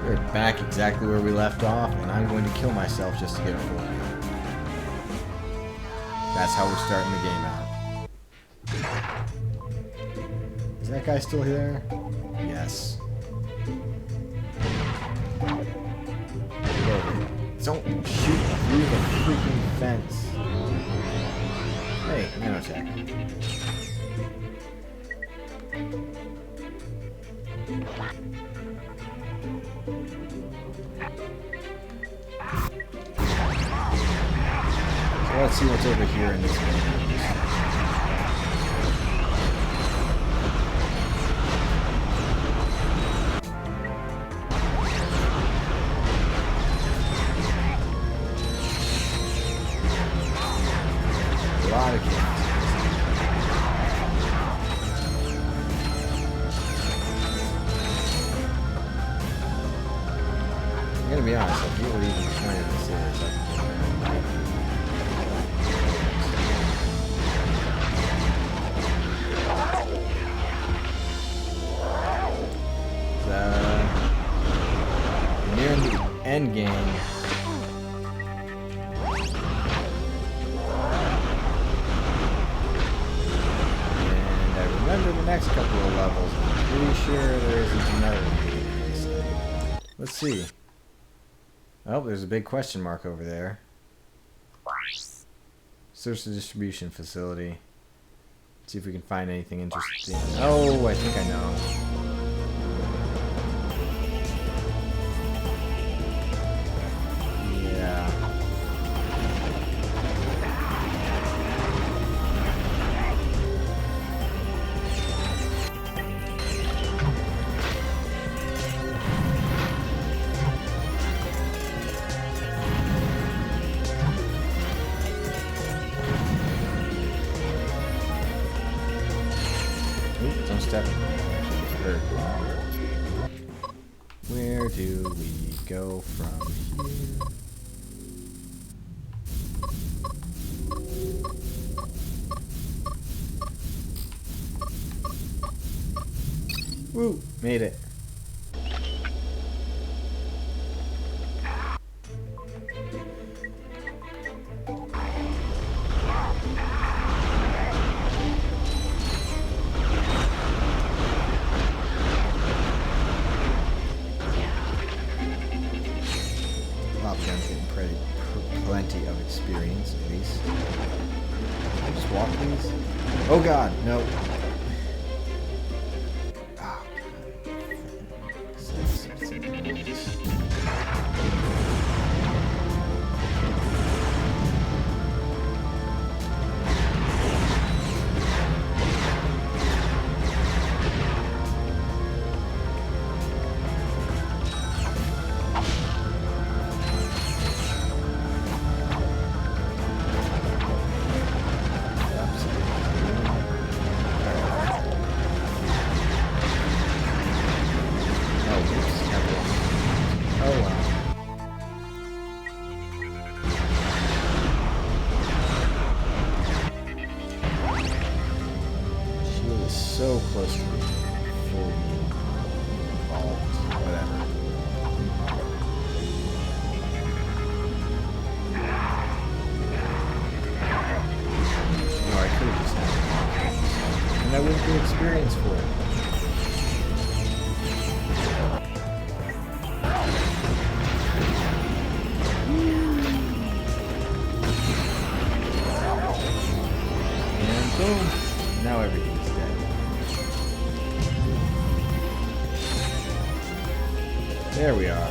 We're back exactly where we left off, and I'm going to kill myself just to get a full kill. That's how we're starting the game out. Is that guy still here? Yes. Don't shoot through the freaking fence. Hey, nanotech. So let's see what's over here in this game. A lot of kids. I'm gonna be honest, I can't believe he's trying to say this. Near the end game. Remember the next couple of levels. I'm pretty sure there isn't another one. Let's see. Oh, there's a big question mark over there. Search the distribution facility. See if we can find anything interesting. Oh, I think I know. Don't step. Where do we go from here? Woo! Made it. Getting plenty of experience, at least. Can I just walk these? Oh god, no. Oh, so close to being fully involved. Whatever. No, I could have just had it. And I wouldn't get experience for it. And boom. Now everything's dead. There we are.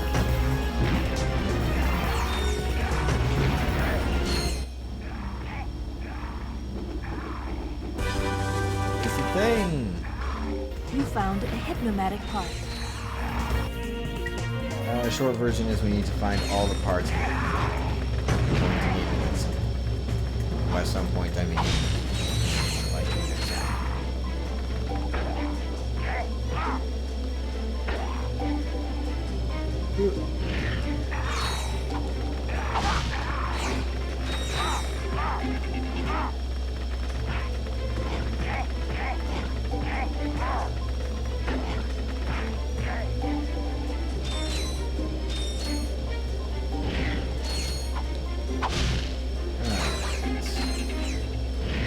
It's a thing! You found a hypnomatic part. The short version is we need to find all the parts. We're going to need it at some point. By some point, I mean like next time.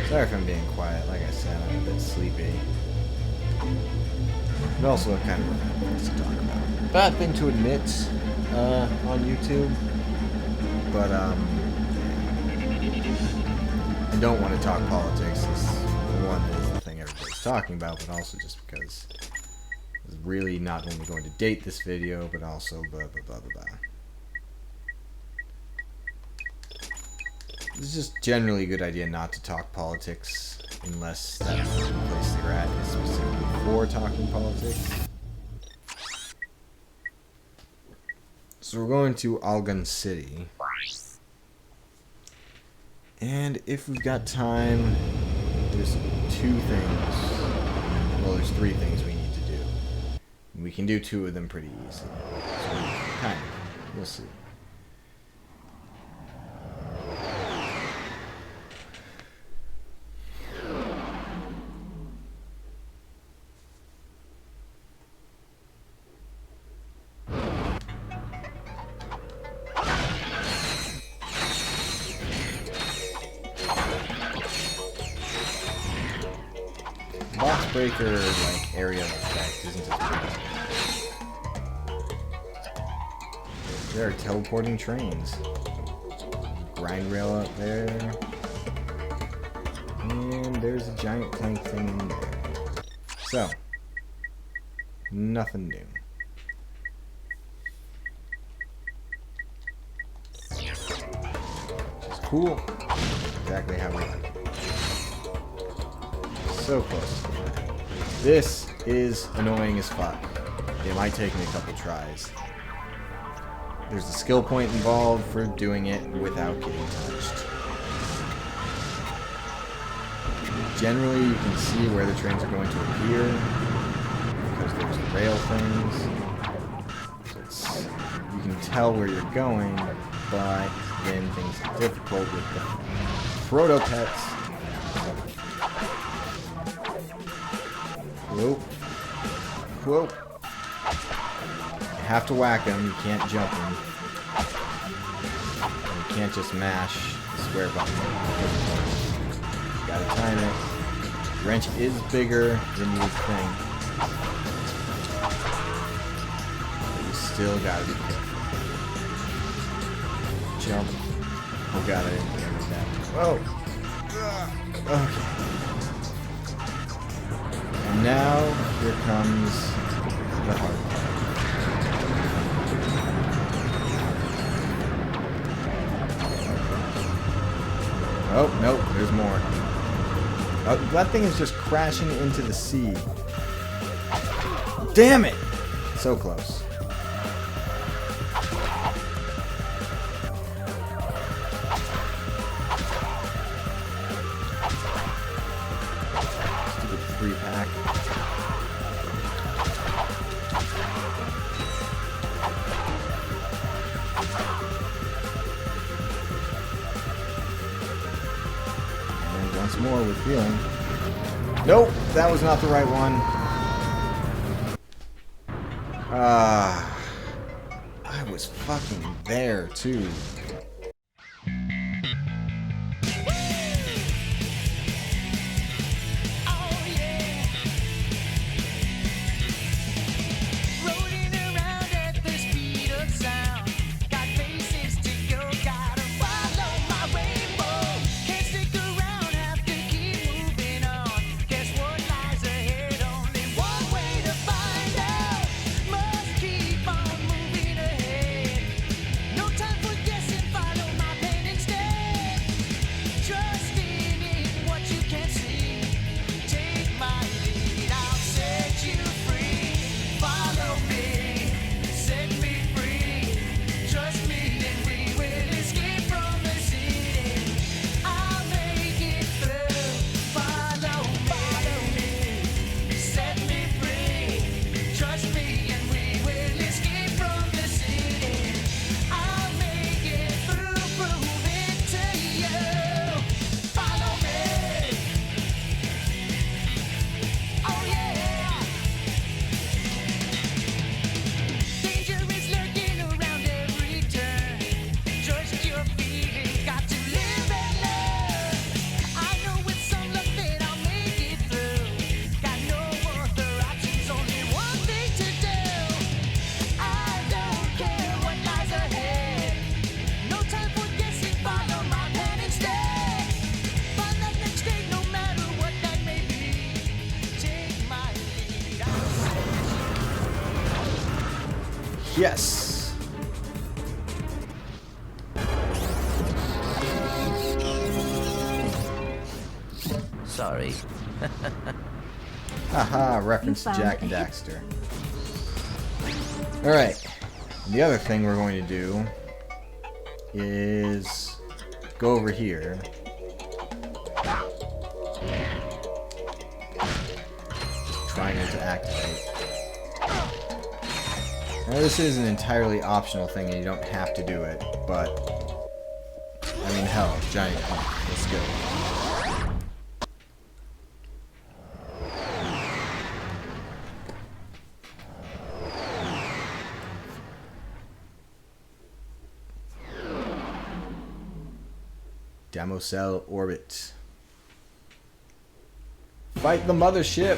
Sorry if I'm being quiet. Like I said, I'm a bit sleepy. But also kind of things to talk about. Bad thing to admit on YouTube. But I don't want to talk politics. One is the thing everybody's talking about, but also just because it's really not only going to date this video, but also blah blah blah blah blah. It's just generally a good idea not to talk politics unless that place you're at is specifically for talking politics. So we're going to Algon City. And if we've got time, there's two things. Well, there's three things we need to do. And we can do two of them pretty easily. So kind of. We'll see. Box breaker like area effect isn't as good. There are teleporting trains. Grind rail up there. And there's a giant clank thing in there. So, nothing new. Which is cool. Exactly how we like it. So close. This is annoying as fuck. It might take me a couple tries. There's a skill point involved for doing it without getting touched. Generally, you can see where the trains are going to appear because there's rail things. So you can tell where you're going, but then things are difficult with the proto-pets. Whoa. Whoa. You have to whack them, you can't jump them. You can't just mash the square button. You gotta time it. The wrench is bigger than you would think. But you still gotta be careful. Jump. Oh god, I didn't hear that. Whoa. Okay. And now, here comes the hard part. Oh, nope, there's more. Oh, that thing is just crashing into the sea. Damn it! So close. Stupid 3-pack. Once more with healing. Nope, that was not the right one. I was fucking there too. Yes! Sorry. Haha, reference to You Jack found and a hit- Daxter. Alright. The other thing we're going to do is go over here. Triangle to activate. Now this is an entirely optional thing and you don't have to do it, but I mean hell, giant pump. Let's go. Demo cell orbit. Fight the mothership!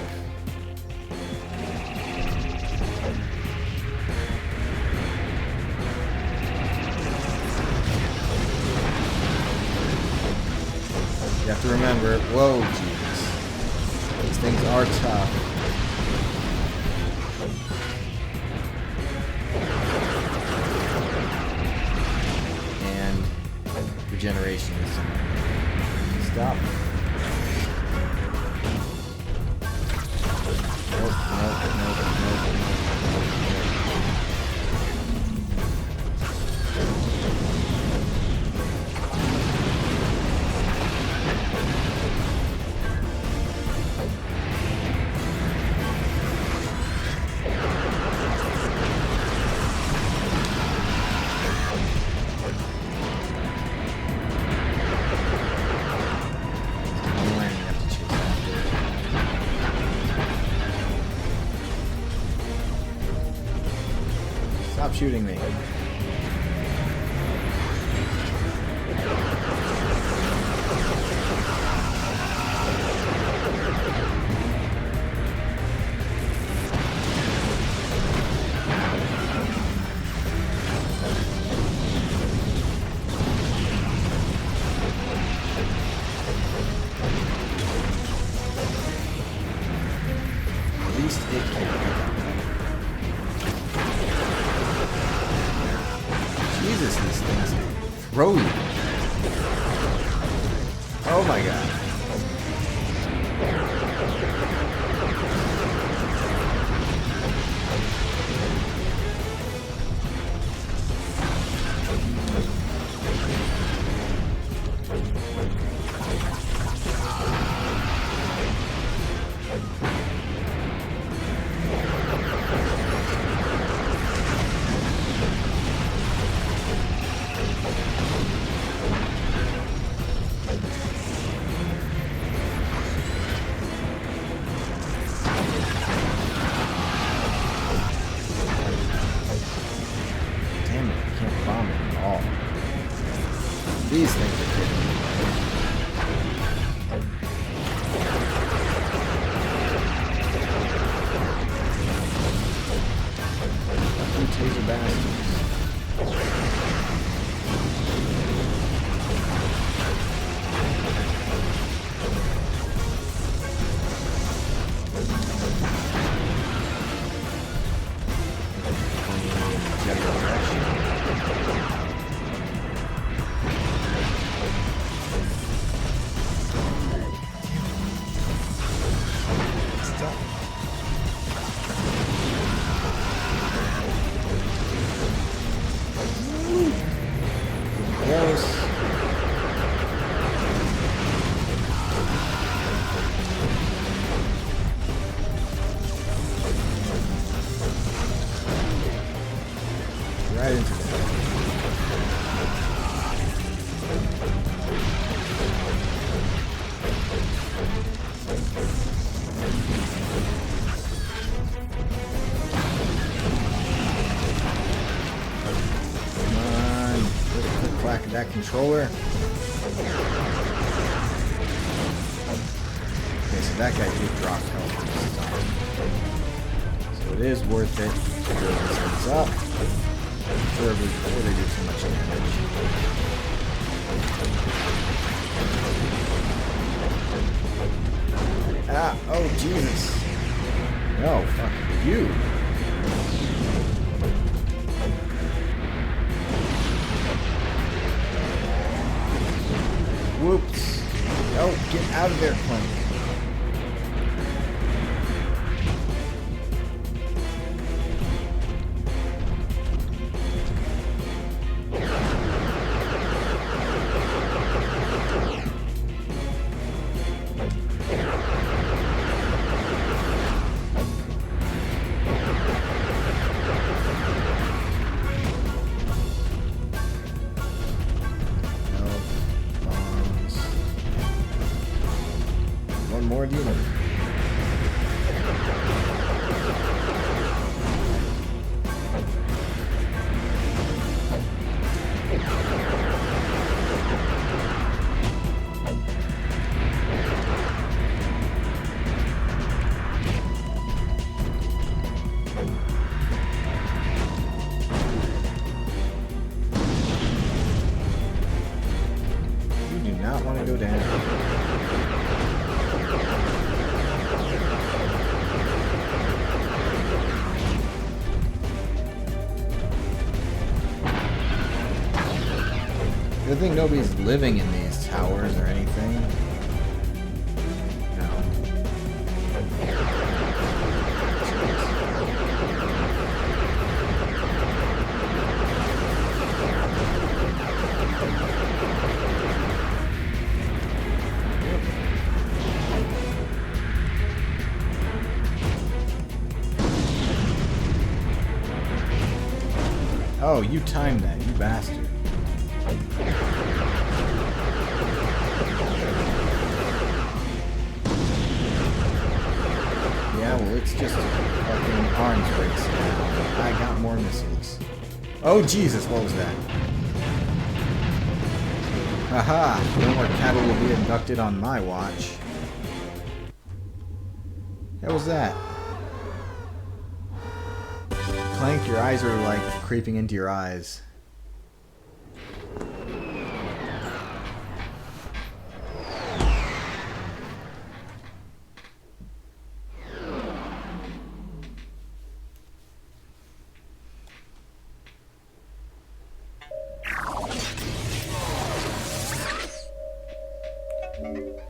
You have to remember, whoa, Jesus. These things are tough. And regeneration is... Stop. Nope, nope, nope, nope, nope. Stop shooting me. At least it can. Jesus, these things throw you. Oh my god. Damn it, I can't bomb it at all. These things are kidding me. You taser bastards. Close. Right into that. Come on. Click, clack that controller. Okay, so that guy did drop health this time. So it is worth it to build these things up. Before they do too much damage. Ah, oh Jesus. No, fuck you. out of there, Clank. More demon. You do not want to go down. Good thing nobody's living in these towers or anything. No. Oh, you timed that, you bastard. Yeah, well, it's just fucking arms race now. I got more missiles. Oh, Jesus, what was that? Haha, no more cattle will be abducted on my watch. What was that? Clank, your eyes are like creeping into your eyes.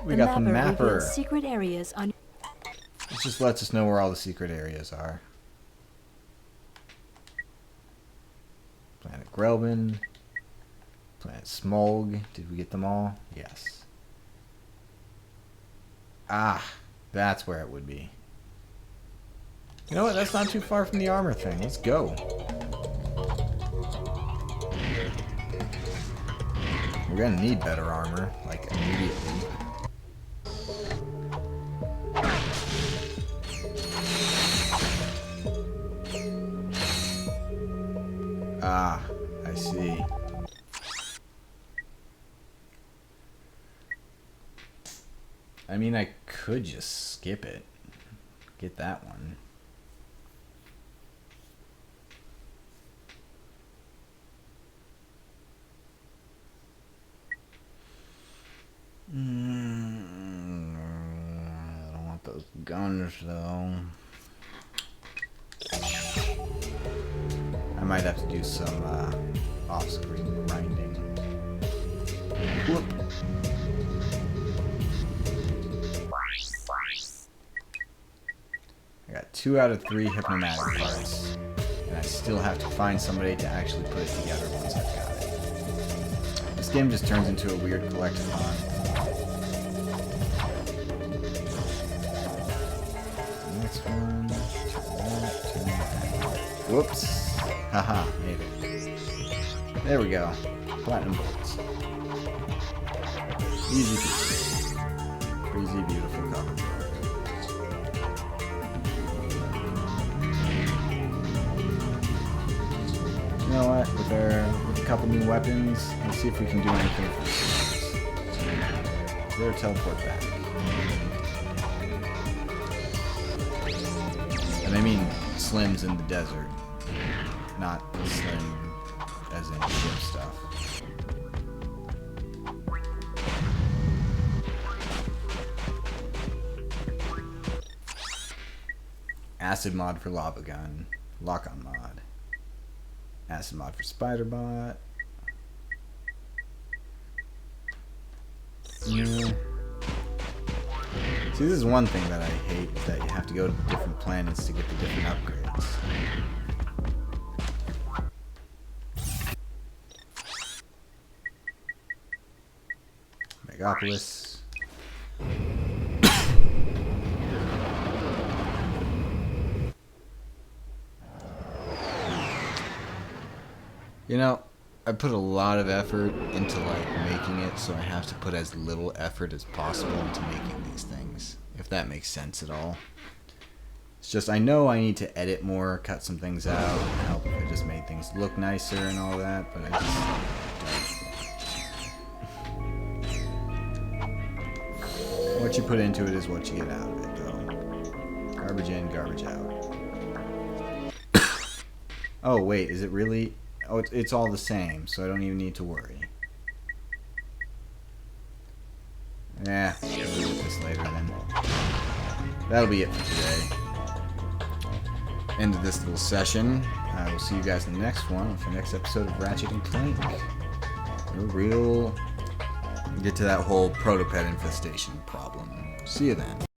We got the mapper. Reveals secret areas on. It just lets us know where all the secret areas are. Planet Grelbin. Planet Smolg. Did we get them all? Yes. Ah, that's where it would be. You know what? That's not too far from the armor thing. Let's go. We're gonna need better armor, like immediately. Ah, I see. I mean, I could just skip it. Get that one. I don't want those guns, though. I might have to do some off-screen grinding. Whoop. I got 2 out of 3 hypnomatic parts, and I still have to find somebody to actually put it together once I've got it. This game just turns into a weird collectathon. Next one. Turn that. Whoops. Haha, made it. There we go. Platinum bullets. Easy peasy. Crazy beautiful cover. You know what? With a couple new weapons, let's see if we can do anything for the Slims. They're teleport back. And I mean Slims in the desert, not Slim as in ship stuff. Acid mod for lava gun, lock-on mod. Acid mod for spider bot. Yeah. See, this is one thing that I hate, is that you have to go to different planets to get the different upgrades. Megapolis. You know, I put a lot of effort into like making it, so I have to put as little effort as possible into making these things, if that makes sense at all. It's just, I know I need to edit more, cut some things out, help if I just made things look nicer and all that, but I just... What you put into it is what you get out of it, though. Garbage in, garbage out. Oh, wait, is it really... Oh, it's all the same, so I don't even need to worry. Yeah, we'll deal with this later then. That'll be it for today. End of this little session. I will see you guys in the next one for the next episode of Ratchet and Clank. We'll get to that whole protopet infestation problem. See you then.